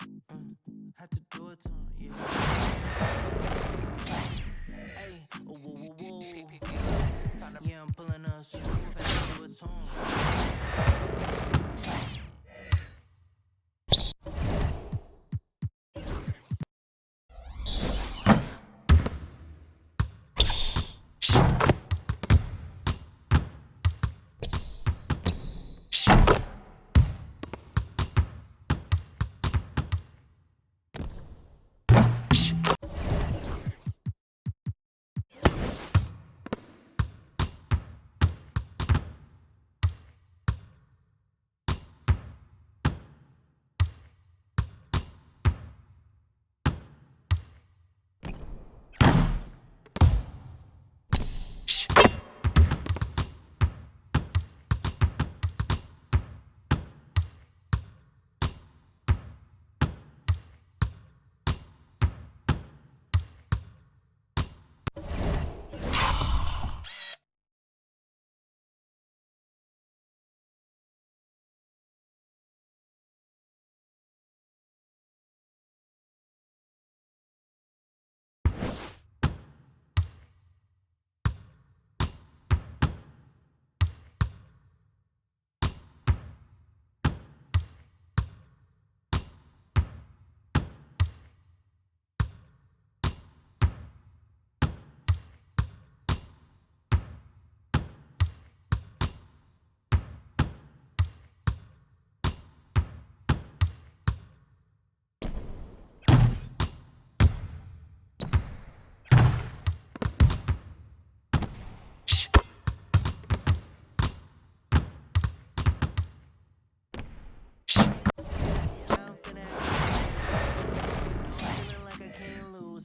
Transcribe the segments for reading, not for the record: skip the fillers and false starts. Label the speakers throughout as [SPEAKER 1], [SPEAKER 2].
[SPEAKER 1] Had to do it to him, yeah. Hey, oh, whoa, whoa, whoa. Yeah, I'm pulling up smooth, had to do it to him.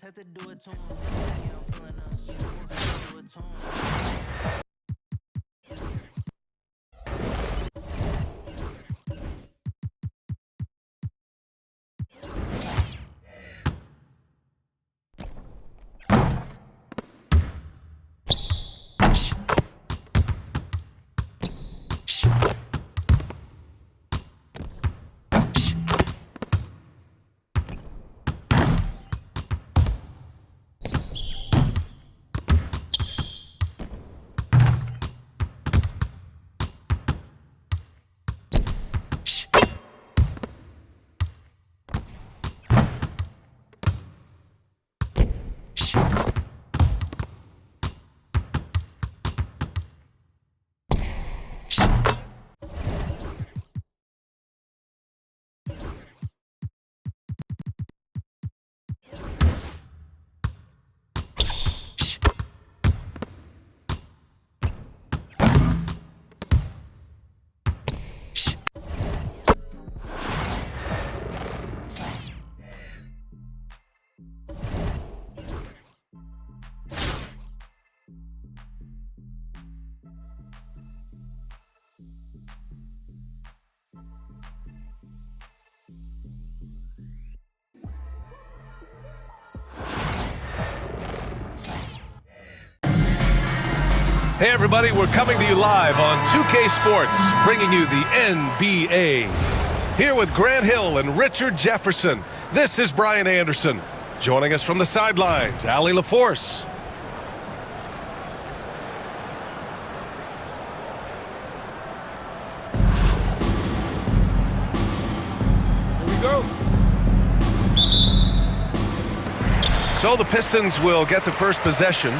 [SPEAKER 1] Had to do it to him. Yeah, I'm pulling up smooth, had to do it to him.
[SPEAKER 2] Hey everybody, we're coming to you live on 2K Sports, bringing you the NBA. Here with Grant Hill and Richard Jefferson, this is Brian Anderson. Joining us from the sidelines, Allie LaForce. Here we go. So the Pistons will get the first possession.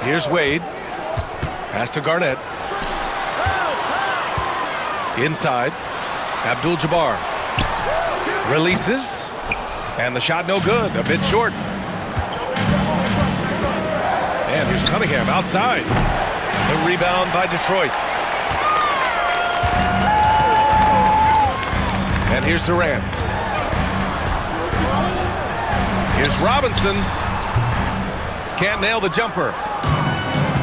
[SPEAKER 2] Here's Wade. Pass to Garnett. Inside. Abdul-Jabbar. Releases. And the shot no good. A bit short. And here's Cunningham outside. The rebound by Detroit. And here's Durant. Here's Robinson. Can't nail the jumper.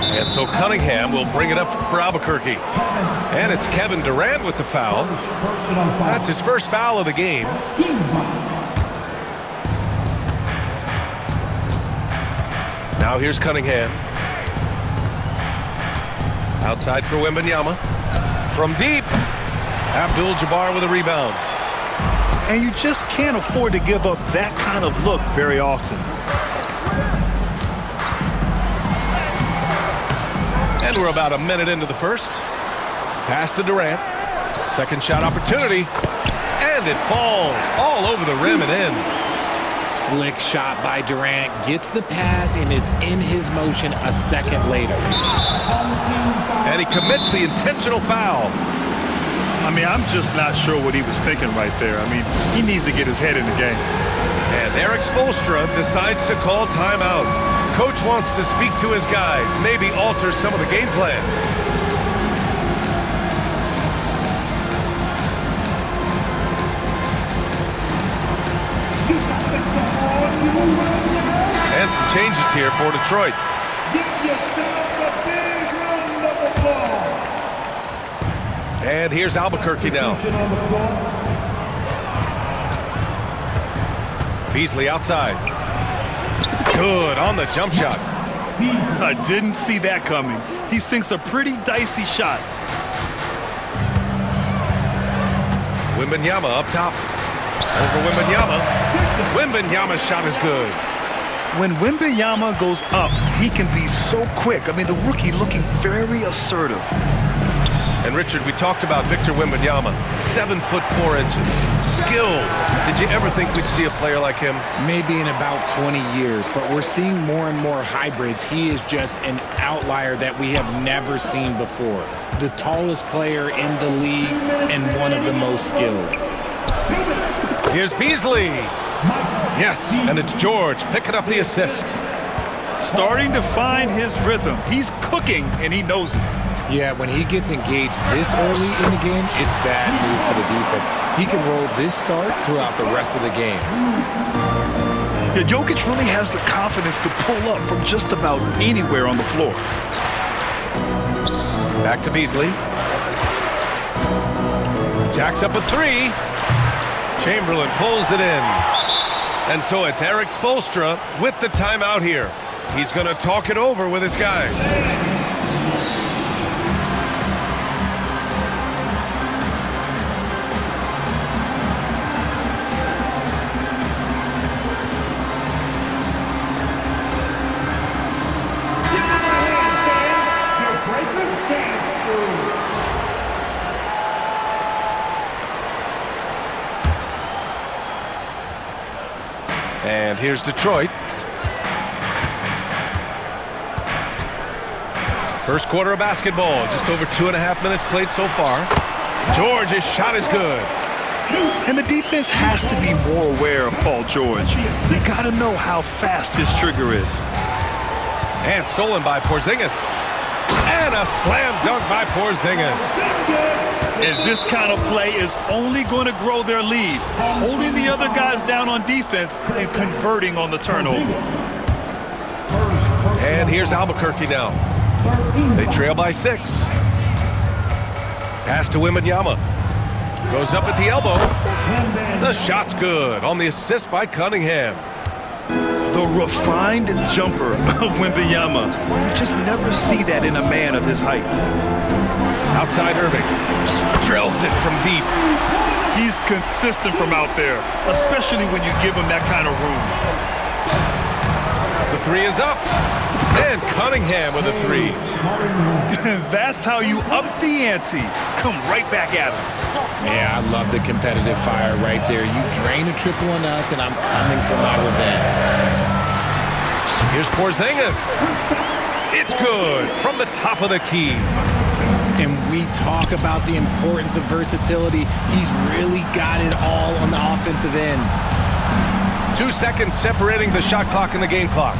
[SPEAKER 2] And so Cunningham will bring it up for Albuquerque. And it's Kevin Durant with the foul. That's his first foul of the game. Now here's Cunningham. Outside for Wembanyama. From deep. Abdul-Jabbar with a rebound.
[SPEAKER 3] And you just can't afford to give up that kind of look very often.
[SPEAKER 2] And we're about a minute into the first. Pass to Durant. Second shot opportunity. And it falls all over the rim and in.
[SPEAKER 4] Slick shot by Durant. Gets the pass and is in his motion a second later.
[SPEAKER 2] And he commits the intentional foul.
[SPEAKER 3] I mean, I'm just not sure what he was thinking right there. I mean, he needs to get his head in the game.
[SPEAKER 2] And Erik Spoelstra decides to call timeout. Coach wants to speak to his guys, maybe alter some of the game plan. And some changes here for Detroit. And here's Albuquerque now. Beasley outside. Good on the jump shot.
[SPEAKER 3] I didn't see that coming. He sinks a pretty dicey shot.
[SPEAKER 2] Wembanyama up top. Over Wembanyama. Wembanyama's shot is good.
[SPEAKER 3] When Wembanyama goes up, he can be so quick. I mean, the rookie looking very assertive.
[SPEAKER 2] And Richard, we talked about Victor Wembanyama, 7'4". Skilled. Did you ever think we'd see a player like him?
[SPEAKER 4] Maybe in about 20 years, but we're seeing more and more hybrids. He is just an outlier that we have never seen before. The tallest player in the league and one of the most skilled.
[SPEAKER 2] Here's Beasley. Yes, and it's George picking up the assist.
[SPEAKER 3] Starting to find his rhythm. He's cooking, and he knows it.
[SPEAKER 4] Yeah, when he gets engaged this early in the game, it's bad news for the defense. He can roll this start throughout the rest of the game.
[SPEAKER 3] Yeah, Jokic really has the confidence to pull up from just about anywhere on the floor.
[SPEAKER 2] Back to Beasley. Jacks up a three. Chamberlain pulls it in. And so it's Erik Spoelstra with the timeout here. He's going to talk it over with his guys. And here's Detroit. First quarter of basketball, just over 2.5 minutes played so far. George's shot is good.
[SPEAKER 3] And the defense has to be more aware of Paul George. You gotta know how fast his trigger is.
[SPEAKER 2] And stolen by Porzingis. And a slam dunk by Porzingis.
[SPEAKER 3] And this kind of play is only going to grow their lead, holding the other guys down on defense and converting on the turnover.
[SPEAKER 2] And here's Albuquerque now. They trail by 6. Pass to Wembanyama. Goes up at the elbow. The shot's good on the assist by Cunningham.
[SPEAKER 3] The refined jumper of Wembanyama. You just never see that in a man of his height.
[SPEAKER 2] Outside Irving. Drills it from deep.
[SPEAKER 3] He's consistent from out there, especially when you give him that kind of room.
[SPEAKER 2] The three is up. And Cunningham with a three.
[SPEAKER 3] That's how you up the ante. Come right back at him.
[SPEAKER 4] Yeah, I love the competitive fire right there. You drain a triple on us, and I'm coming for my revenge.
[SPEAKER 2] Here's Porzingis. It's good from the top of the key.
[SPEAKER 4] And we talk about the importance of versatility. He's really got it all on the offensive end.
[SPEAKER 2] 2 seconds separating the shot clock and the game clock.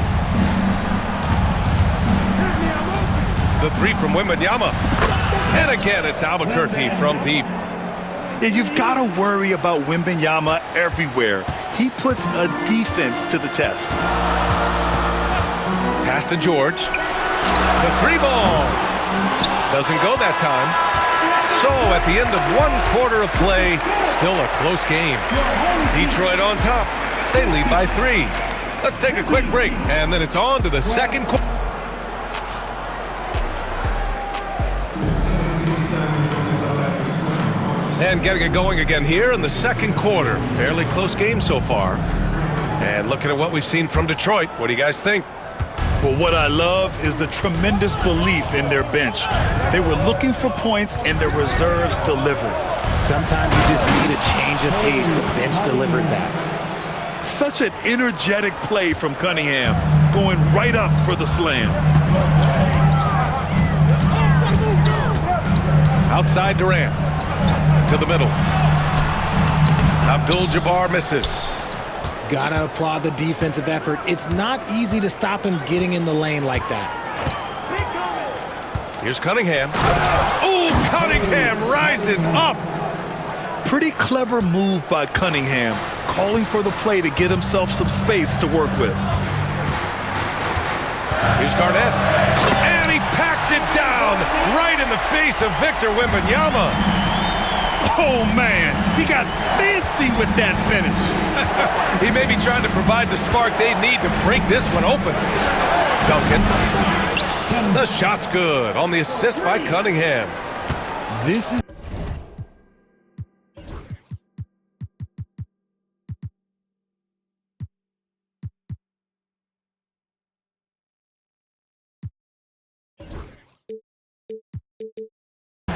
[SPEAKER 2] The three from Wembanyama. And again, it's Albuquerque from deep.
[SPEAKER 3] Yeah, you've got to worry about Wembanyama everywhere. He puts a defense to the test.
[SPEAKER 2] Pass to George. The three ball. Doesn't go that time. So at the end of 1 quarter of play, still a close game. Detroit on top. They lead by 3. Let's take a quick break, and then it's on to the second quarter. And getting it going again here in the second quarter. Fairly close game so far. And looking at what we've seen from Detroit, what do you guys think?
[SPEAKER 3] Well, what I love is the tremendous belief in their bench. They were looking for points, and their reserves delivered.
[SPEAKER 4] Sometimes you just need a change of pace. The bench delivered that.
[SPEAKER 3] Such an energetic play from Cunningham, going right up for the slam.
[SPEAKER 2] Outside Durant. To the middle. Abdul-Jabbar misses.
[SPEAKER 4] Gotta applaud the defensive effort. It's not easy to stop him getting in the lane like that.
[SPEAKER 2] Here's Cunningham. Oh, Cunningham rises up.
[SPEAKER 3] Pretty clever move by Cunningham, calling for the play to get himself some space to work with.
[SPEAKER 2] Here's Garnett. And he packs it down right in the face of Victor Wembanyama.
[SPEAKER 3] Oh, man, he got fancy with that finish.
[SPEAKER 2] He may be trying to provide the spark they need to break this one open. Duncan. The shot's good on the assist by Cunningham.
[SPEAKER 4] This is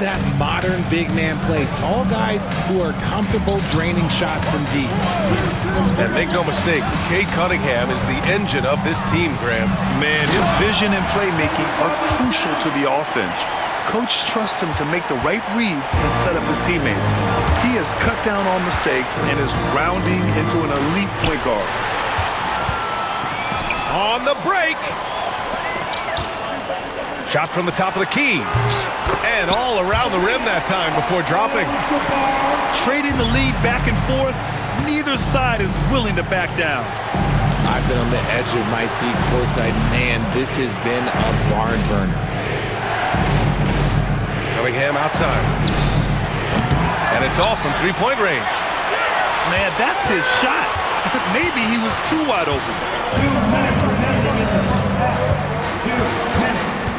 [SPEAKER 4] that modern big man play. Tall guys who are comfortable draining shots from deep.
[SPEAKER 2] And make no mistake, Cade Cunningham is the engine of this team, Graham.
[SPEAKER 3] Man, his vision and playmaking are crucial to the offense. Coach trusts him to make the right reads and set up his teammates. He has cut down on mistakes and is rounding into an elite point guard.
[SPEAKER 2] On the break. Shot from the top of the key. And all around the rim that time before dropping.
[SPEAKER 3] Trading the lead back and forth, neither side is willing to back down.
[SPEAKER 4] I've been on the edge of my seat courtside. Man, this has been a barn burner.
[SPEAKER 2] Cunningham outside. And it's off from three-point range.
[SPEAKER 3] Man, that's his shot. Maybe he was too wide open.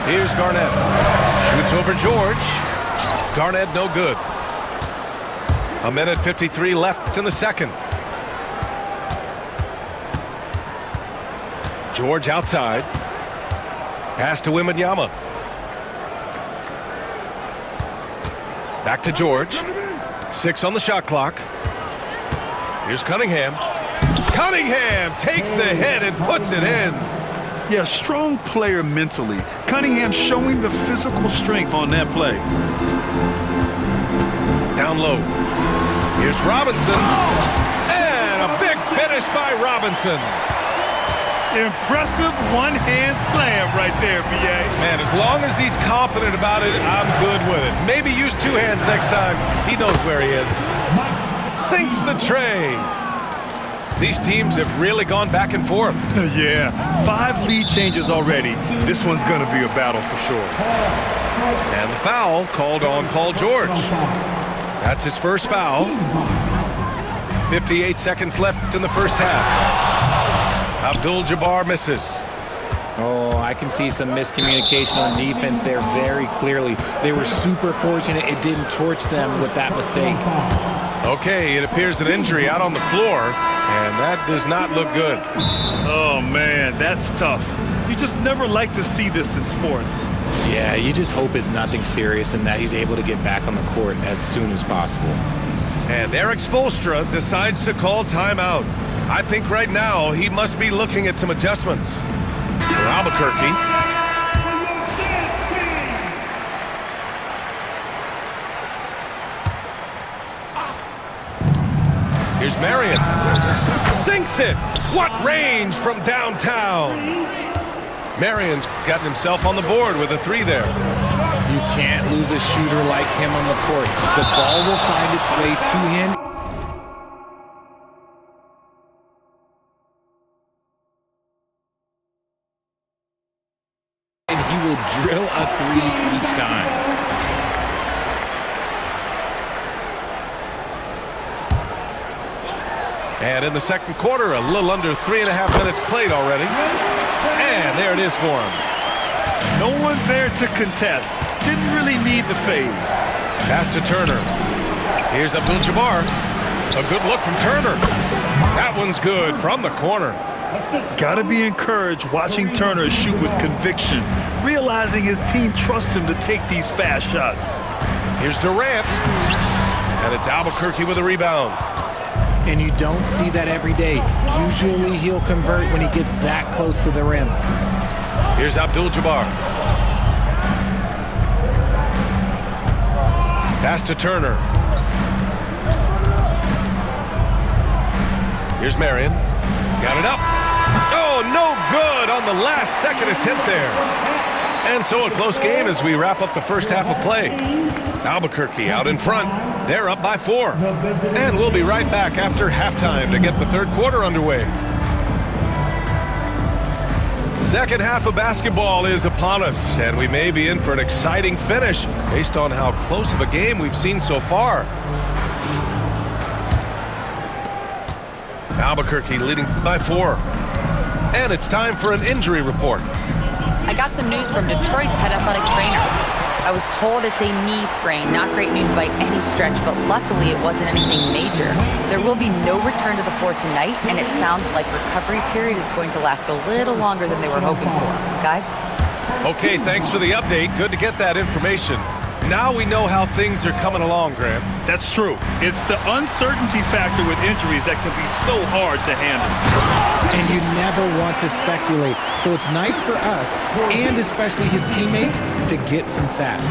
[SPEAKER 2] Here's Garnett. Shoots over George. Garnett no good. 1:53 left in the second. George outside. Pass to Wembanyama. Back to George. 6 on the shot clock. Here's Cunningham. Cunningham takes the head and puts it in.
[SPEAKER 3] Yeah, strong player mentally. Cunningham showing the physical strength on that play.
[SPEAKER 2] Down low. Here's Robinson. And a big finish by Robinson.
[SPEAKER 3] Impressive one-hand slam right there, B.A.
[SPEAKER 2] Man, as long as he's confident about it, I'm good with it. Maybe use two hands next time. He knows where he is. Sinks the tray. These teams have really gone back and forth.
[SPEAKER 3] Yeah, 5 lead changes already. This one's going to be a battle for sure.
[SPEAKER 2] And the foul called on Paul George. That's his first foul. 58 seconds left in the first half. Abdul-Jabbar misses.
[SPEAKER 4] Oh, I can see some miscommunication on defense there very clearly. They were super fortunate it didn't torch them with that mistake.
[SPEAKER 2] Okay, it appears an injury out on the floor, and that does not look good.
[SPEAKER 3] Oh, man, that's tough. You just never like to see this in sports.
[SPEAKER 4] Yeah, you just hope it's nothing serious and that he's able to get back on the court as soon as possible.
[SPEAKER 2] And Eric Spoelstra decides to call timeout. I think right now he must be looking at some adjustments. For Albuquerque. Here's Marion. Sinks it. What range from downtown. Marion's gotten himself on the board with a 3 there.
[SPEAKER 4] You can't lose a shooter like him on the court. The ball will find its way to him. And he will drill a 3 each time.
[SPEAKER 2] And in the second quarter, a little under 3.5 minutes played already. And there it is for him.
[SPEAKER 3] No one there to contest. Didn't really need the fade.
[SPEAKER 2] Pass to Turner. Here's Abdul-Jabbar. A good look from Turner. That one's good from the corner.
[SPEAKER 3] Got to be encouraged watching Turner shoot with conviction, realizing his team trusts him to take these fast shots.
[SPEAKER 2] Here's Durant. And it's Albuquerque with a rebound.
[SPEAKER 4] And you don't see that every day. Usually he'll convert when he gets that close to the rim.
[SPEAKER 2] Here's Abdul-Jabbar. Pass to Turner. Here's Marion. Got it up. Oh, no good on the last second attempt there. And so a close game as we wrap up the first half of play. Albuquerque out in front. They're up by 4. And we'll be right back after halftime to get the third quarter underway. Second half of basketball is upon us, and we may be in for an exciting finish based on how close of a game we've seen so far. Albuquerque leading by 4. And it's time for an injury report.
[SPEAKER 5] I got some news from Detroit's head athletic trainer. I was told it's a knee sprain. Not great news by any stretch, but luckily it wasn't anything major. There will be no return to the floor tonight, and it sounds like recovery period is going to last a little longer than they were hoping for. Guys?
[SPEAKER 2] Okay, thanks for the update. Good to get that information. Now we know how things are coming along, Graham.
[SPEAKER 3] That's true. It's the uncertainty factor with injuries that can be so hard to handle.
[SPEAKER 4] And you never want to speculate. So it's nice for us, and especially his teammates, to get some facts.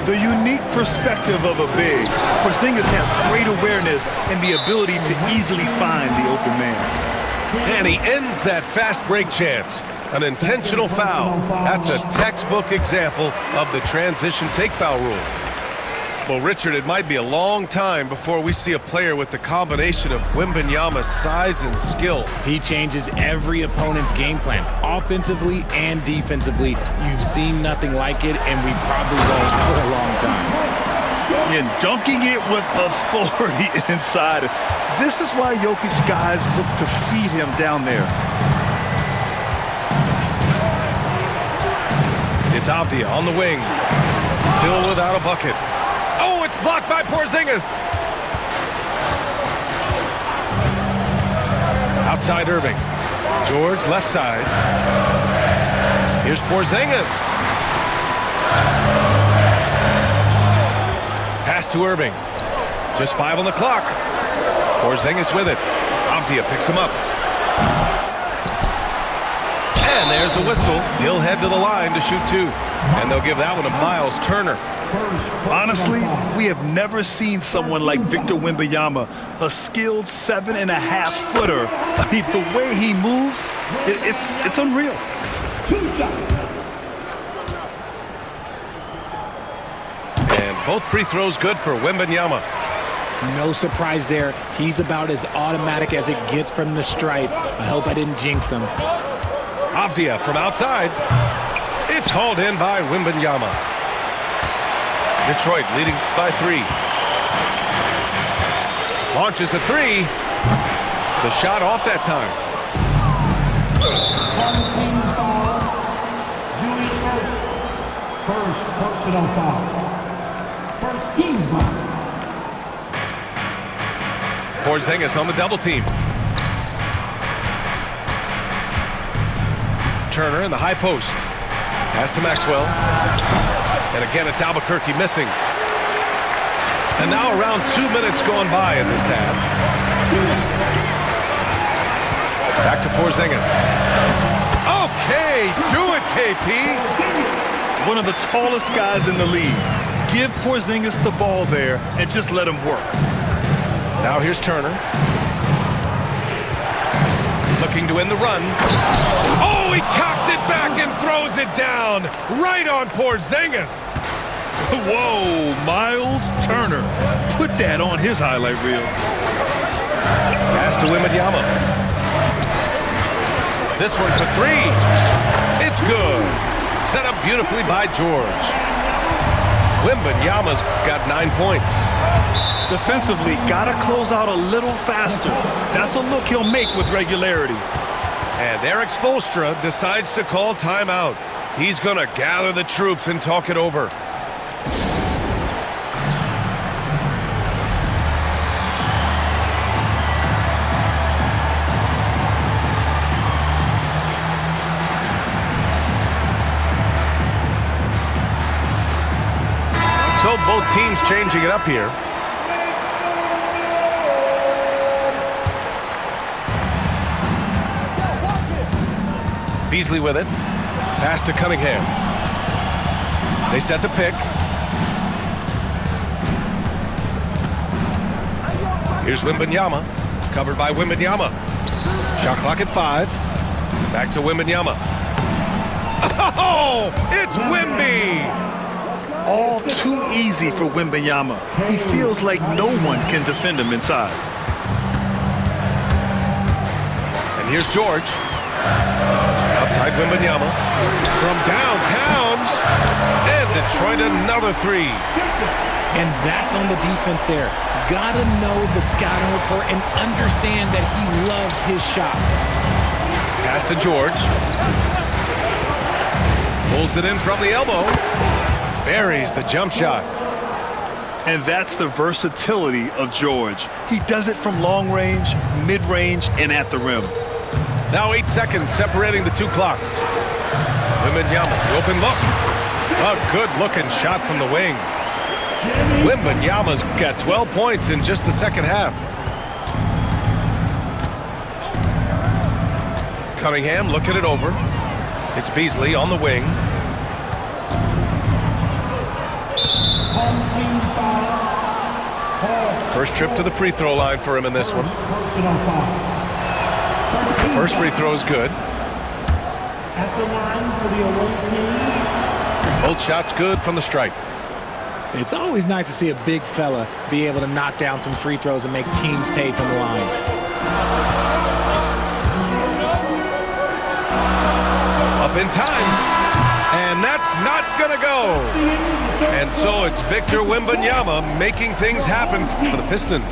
[SPEAKER 3] The unique perspective of a big. Porzingis has great awareness and the ability to easily find the open man.
[SPEAKER 2] And he ends that fast break chance. An intentional foul. That's a textbook example of the transition take foul rule. Well, Richard, it might be a long time before we see a player with the combination of Wembanyama's size and skill.
[SPEAKER 4] He changes every opponent's game plan, offensively and defensively. You've seen nothing like it, and we probably won't for a long time.
[SPEAKER 3] And dunking it with authority inside. This is why Jokic guys look to feed him down there.
[SPEAKER 2] It's Avdia on the wing. Still without a bucket. Oh, it's blocked by Porzingis. Outside Irving. George left side. Here's Porzingis. Pass to Irving. Just 5 on the clock. Porzingis with it. Avdia picks him up. And there's a whistle. He'll head to the line to shoot 2. And they'll give that one to Miles Turner.
[SPEAKER 3] Honestly, we have never seen someone like Victor Wembanyama, a skilled 7.5-footer. I mean, the way he moves, it's unreal.
[SPEAKER 2] And both free throws good for Wembanyama.
[SPEAKER 4] No surprise there. He's about as automatic as it gets from the stripe. I hope I didn't jinx him.
[SPEAKER 2] Avdia from outside. It's hauled in by Wembanyama. Detroit leading by 3. Launches a 3. The shot off that time.
[SPEAKER 6] First personal foul. First team foul.
[SPEAKER 2] Porzingis on the double team. Turner in the high post. Pass to Maxwell. And again, it's Albuquerque missing. And now around 2 minutes gone by in this half. Back to Porzingis. Okay, do it, KP.
[SPEAKER 3] One of the tallest guys in the league. Give Porzingis the ball there and just let him work.
[SPEAKER 2] Now here's Turner. Looking to win the run. Oh, he cocks it back and throws it down. Right on Porzingis.
[SPEAKER 3] Whoa, Miles Turner. Put that on his highlight reel.
[SPEAKER 2] Pass to Wembanyama. This one for 3. It's good. Set up beautifully by George. Wembanyama's got 9 points.
[SPEAKER 3] Defensively, gotta close out a little faster. That's a look he'll make with regularity.
[SPEAKER 2] And Eric Spoelstra decides to call timeout. He's gonna gather the troops and talk it over. know both teams changing it up here. Beasley with it. Pass to Cunningham. They set the pick. Here's Wembanyama. Covered by Wembanyama. Shot clock at 5. Back to Wembanyama. Oh, it's Wemby!
[SPEAKER 3] All too easy for Wembanyama. He feels like no one can defend him inside.
[SPEAKER 2] And here's George. Outside Wembanyama. From downtown. And Detroit another 3.
[SPEAKER 4] And that's on the defense there. Gotta know the scouting report and understand that he loves his shot.
[SPEAKER 2] Pass to George. Pulls it in from the elbow. Buries the jump shot.
[SPEAKER 3] And that's the versatility of George. He does it from long range, mid-range, and at the rim.
[SPEAKER 2] Now 8 seconds separating the two clocks. Wembanyama, the open look. A good-looking shot from the wing. Wembanyama's got 12 points in just the second half. Cunningham looking it over. It's Beasley on the wing. First trip to the free throw line for him in this one. The first free throw is good.
[SPEAKER 6] At the line for the away team.
[SPEAKER 2] Both shots good from the stripe.
[SPEAKER 4] It's always nice to see a big fella be able to knock down some free throws and make teams pay from the line.
[SPEAKER 2] Up in time. And that's not gonna go. And so it's Victor Wembanyama making things happen for the Pistons.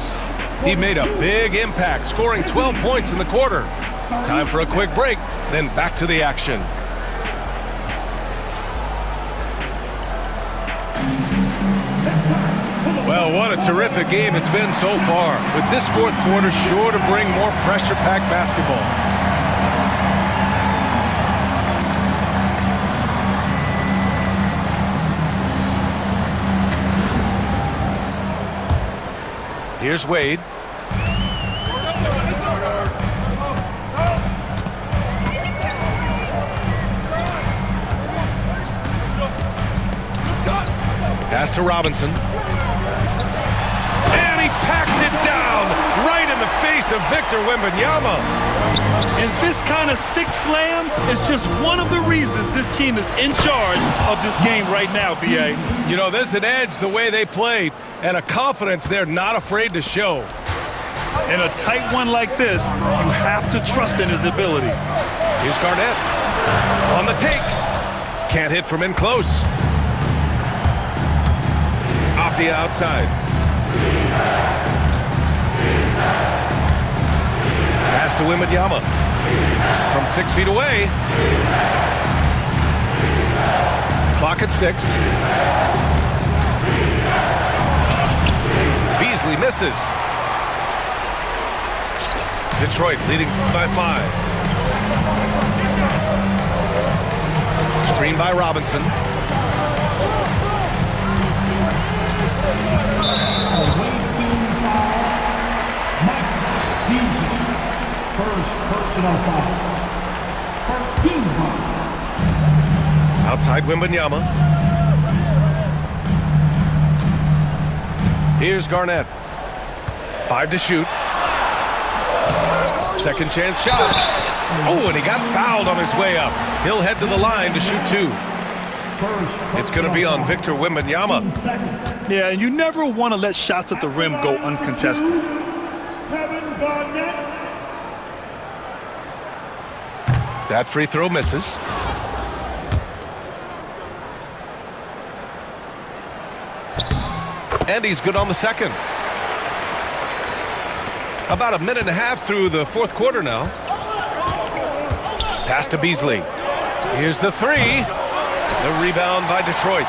[SPEAKER 2] He made a big impact, scoring 12 points in the quarter. Time for a quick break, then back to the action. Well, what a terrific game it's been so far, with this fourth quarter sure to bring more pressure-packed basketball. Here's Wade. Pass to Robinson. And he packs it down right in the face of Victor Wembanyama.
[SPEAKER 3] And this kind of sixth slam is just one of the reasons this team is in charge of this game right now, B.A.
[SPEAKER 2] You know, there's an edge the way they play and a confidence they're not afraid to show.
[SPEAKER 3] In a tight one like this, you have to trust in his ability.
[SPEAKER 2] Here's Garnett on the take. Can't hit from in close. Off the outside. Pass to Wembanyama. From 6 feet away. Clock at 6. Beasley misses. Detroit leading by 5. Screen by Robinson.
[SPEAKER 6] Away team foul. Mike Beasley. First personal foul. First team foul.
[SPEAKER 2] Outside Wembanyama. Here's Garnett. 5 to shoot. Second chance shot. Oh, and he got fouled on his way up. He'll head to the line to shoot 2. It's going to be on Victor Wembanyama.
[SPEAKER 3] Yeah, and you never want to let shots at the rim go uncontested.
[SPEAKER 6] Kevin Garnett.
[SPEAKER 2] That free throw misses. And he's good on the second. About a minute and a half through the fourth quarter now. Pass to Beasley. Here's the 3. The rebound by Detroit.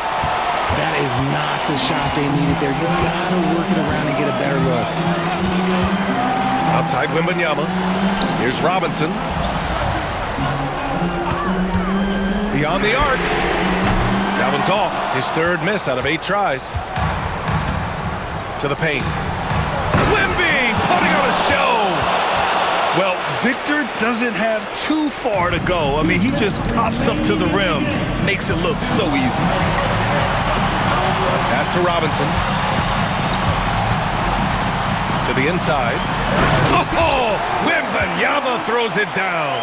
[SPEAKER 4] That is not the shot they needed there. You gotta work it around and get a better look.
[SPEAKER 2] Outside Wembanyama. Here's Robinson. Beyond the arc. That one's off. His third miss out of 8 tries. To the paint. Wemby putting on a show.
[SPEAKER 3] Well, Victor doesn't have too far to go. I mean, he just pops up to the rim, makes it look so easy.
[SPEAKER 2] Pass to Robinson. To the inside. Oh, Wembanyama throws it down.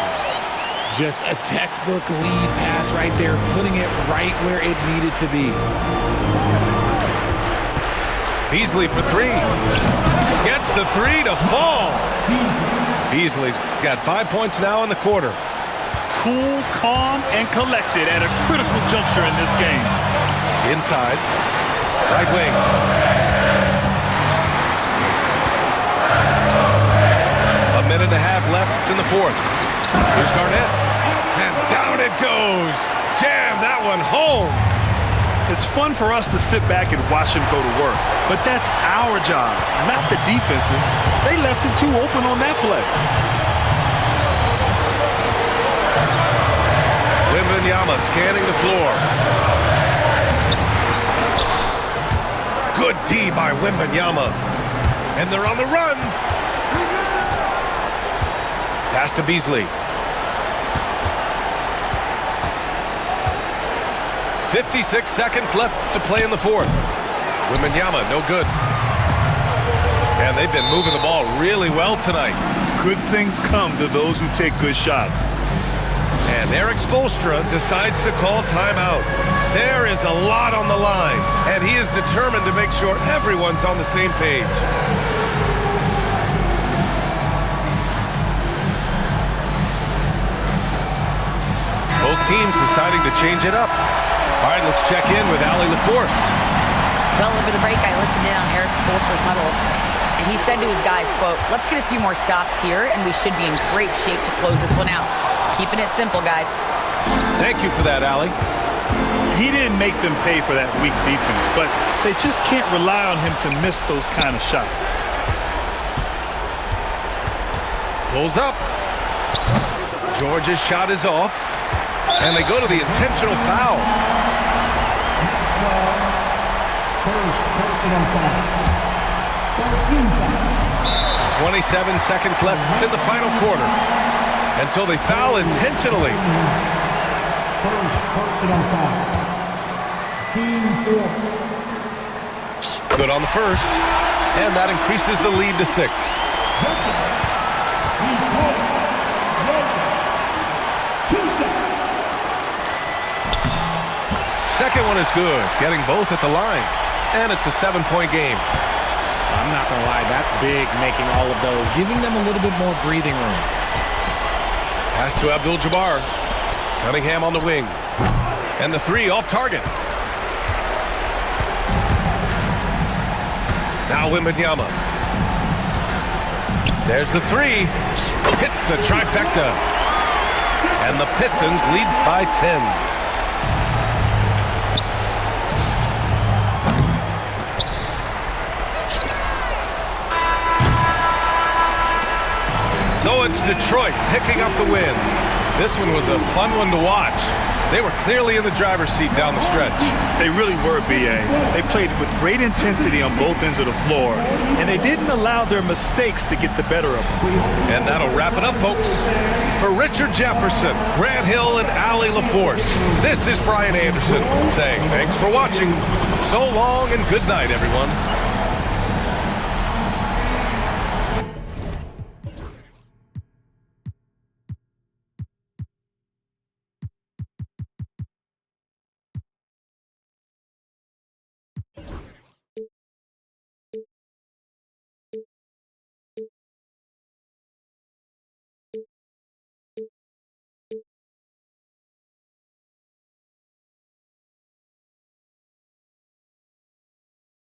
[SPEAKER 4] Just a textbook lead pass right there, putting it right where it needed to be.
[SPEAKER 2] Beasley for three. Gets the three to fall. Beasley's got 5 points now in the quarter.
[SPEAKER 3] Cool, calm, and collected at a critical juncture in this game.
[SPEAKER 2] Inside. Right wing. A minute and a half left in the fourth. Here's Garnett. And down it goes. Jam that one home.
[SPEAKER 3] It's fun for us to sit back and watch him go to work, but that's our job, not the defense's. They left him too open on that play.
[SPEAKER 2] Wembanyama scanning the floor. Good D by Wembanyama. And they're on the run. Pass to Beasley. 56 seconds left to play in the fourth. Wembanyama, no good. And they've been moving the ball really well tonight.
[SPEAKER 3] Good things come to those who take good shots.
[SPEAKER 2] And Eric Spoelstra decides to call timeout. There is a lot on the line, and he is determined to make sure everyone's on the same page. Both teams deciding to change it up. All right, let's check in with Allie LaForce.
[SPEAKER 5] Well, over the break, I listened in on Eric Spoelstra's huddle, and he said to his guys, quote, "Let's get a few more stops here, and we should be in great shape to close this one out. Keeping it simple, guys."
[SPEAKER 2] Thank you for that, Allie.
[SPEAKER 3] He didn't make them pay for that weak defense, but they just can't rely on him to miss those kind of shots.
[SPEAKER 2] Pulls up. George's shot is off, and they go to the intentional foul.
[SPEAKER 6] First personal foul. 13 foul.
[SPEAKER 2] 27 seconds left in the final quarter. And so they foul intentionally.
[SPEAKER 6] First personal foul. Team 4.
[SPEAKER 2] Good on the first. And that increases the lead to 6. Second one is good, getting both at the line. And it's a 7-point game.
[SPEAKER 4] I'm not going to lie, that's big, making all of those, giving them a little bit more breathing room.
[SPEAKER 2] Pass to Abdul-Jabbar. Cunningham on the wing. And the three off target. Now Wembanyama. There's the three. Hits the trifecta. And the Pistons lead by 10. So it's Detroit picking up the win. This one was a fun one to watch. They were clearly in the driver's seat down the stretch.
[SPEAKER 3] They really were, B.A. They played with great intensity on both ends of the floor, and they didn't allow their mistakes to get the better of them.
[SPEAKER 2] And that'll wrap it up, folks. For Richard Jefferson, Grant Hill, and Allie LaForce, this is Brian Anderson saying thanks for watching. So long and good night, everyone.